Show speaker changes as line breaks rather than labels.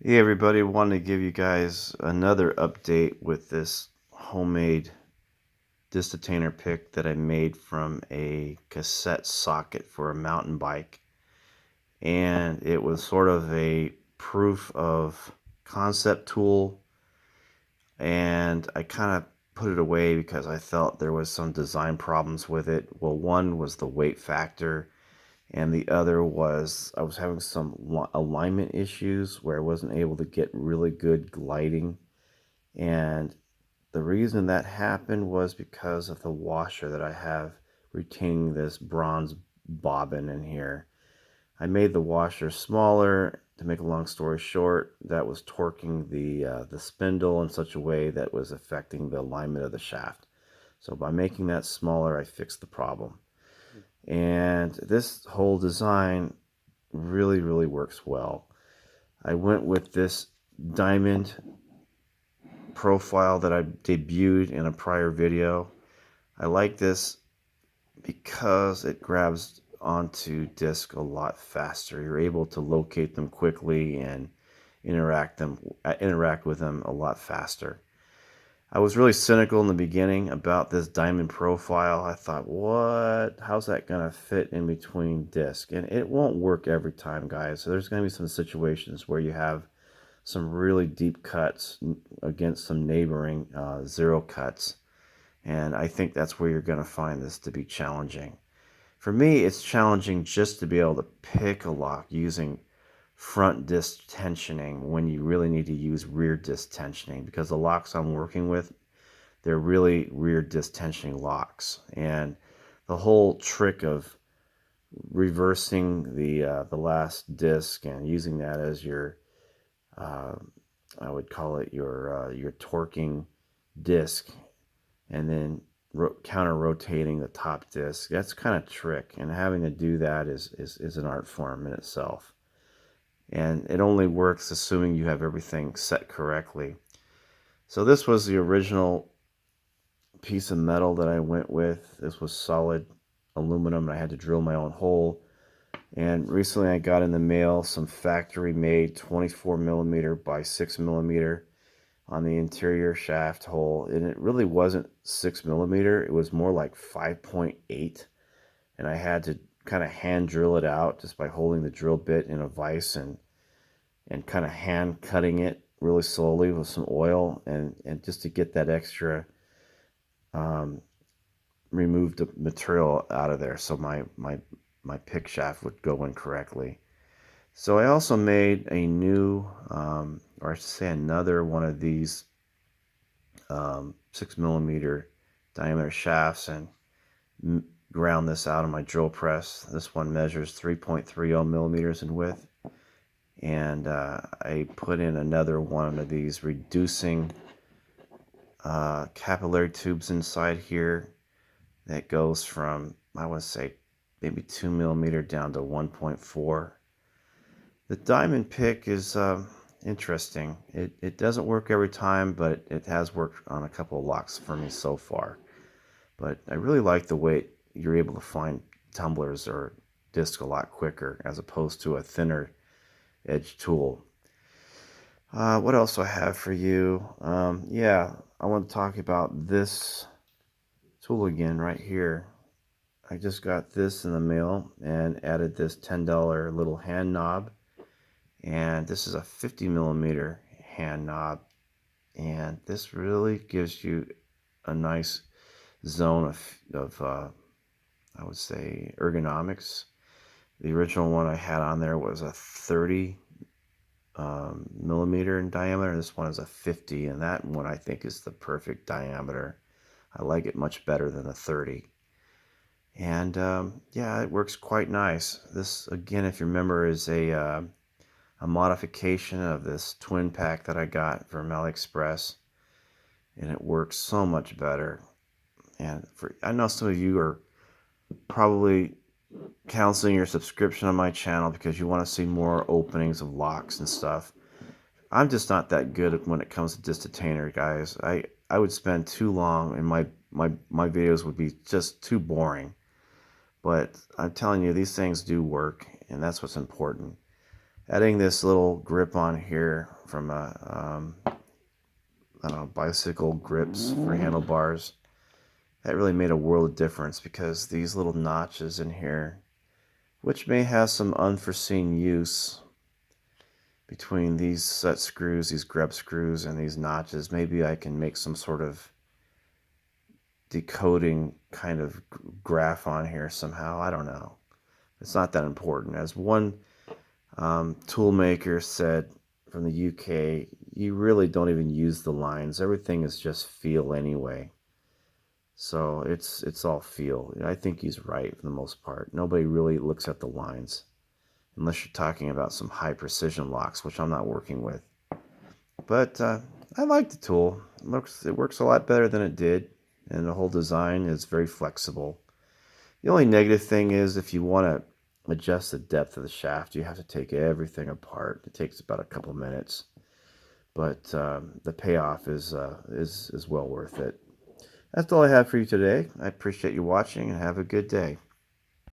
Hey everybody, wanted to give you guys another update with this homemade detainer pick that I made from a cassette socket for a mountain bike. And it was sort of a proof of concept tool, and I kind of put it away because I felt there was some design problems with it. Well, one was the weight factor, and the other was I was having some alignment issues where I wasn't able to get really good gliding. And the reason that happened was because of the washer that I have retaining this bronze bobbin in here. I made the washer smaller. To make a long story short, that was torquing the spindle in such a way that was affecting the alignment of the shaft. So by making that smaller, I fixed the problem. And this whole design really works well. I went with this diamond profile that I debuted in a prior video. I like this because it grabs onto disc a lot faster. You're able to locate them quickly and interact with them a lot faster. I was really cynical in the beginning about this diamond profile. I thought, what? How's that going to fit in between disc? And it won't work every time, guys. So there's going to be some situations where you have some really deep cuts against some neighboring zero cuts. And I think that's where you're going to find this to be challenging. For me, it's challenging just to be able to pick a lock using front disc tensioning when you really need to use rear disc tensioning, because the locks I'm working with, they're really rear disc tensioning locks. And the whole trick of reversing the last disc and using that as your I would call it your torquing disc, and then counter rotating the top disc. That's kind of trick, and having to do that is an art form in itself. And it only works assuming you have everything set correctly. So this was the original piece of metal that I went with. This was solid aluminum, and I had to drill my own hole. And recently I got in the mail some factory made 24 millimeter by 6 millimeter on the interior shaft hole, and it really wasn't 6 millimeter, it was more like 5.8, and I had to kind of hand drill it out just by holding the drill bit in a vise and kind of hand cutting it really slowly with some oil, and just to get that extra removed material out of there so my pick shaft would go in correctly. So I also made a new, or I should say another one of these 6 millimeter diameter shafts, and ground this out on my drill press. This one measures 3.30 millimeters in width, and I put in another one of these reducing capillary tubes inside here that goes from, I would say, maybe 2 millimeter down to 1.4. The diamond pick is interesting. It doesn't work every time, but it has worked on a couple of locks for me so far. But I really like the way you're able to find tumblers or disc a lot quicker as opposed to a thinner edge tool. What else do I have for you? Yeah, I want to talk about this tool again right here. I just got this in the mail and added this $10 little hand knob. And this is a 50 millimeter hand knob, and this really gives you a nice zone of I would say ergonomics. The original one I had on there was a 30 millimeter in diameter. This one is a 50, and that one I think is the perfect diameter. I like it much better than the 30. And yeah, it works quite nice. This, again, if you remember, is a modification of this twin pack that I got from AliExpress, and it works so much better. And I know some of you are probably canceling your subscription on my channel because you want to see more openings of locks and stuff. I'm just not that good when it comes to disc detainer, guys. I would spend too long, and my videos would be just too boring. But I'm telling you, these things do work, and that's what's important. Adding this little grip on here from I don't know, bicycle grips for handlebars. That really made a world of difference because these little notches in here, which may have some unforeseen use between these set screws, these grub screws, and these notches, maybe I can make some sort of decoding kind of graph on here somehow. I don't know. It's not that important. As one tool maker said from the UK, you really don't even use the lines. Everything is just feel anyway. So it's all feel. I think he's right for the most part. Nobody really looks at the lines unless you're talking about some high precision locks, which I'm not working with. But I like the tool. It works a lot better than it did, and the whole design is very flexible. The only negative thing is if you want to adjust the depth of the shaft, you have to take everything apart. It takes about a couple minutes, but the payoff is well worth it. That's all I have for you today. I appreciate you watching and have a good day.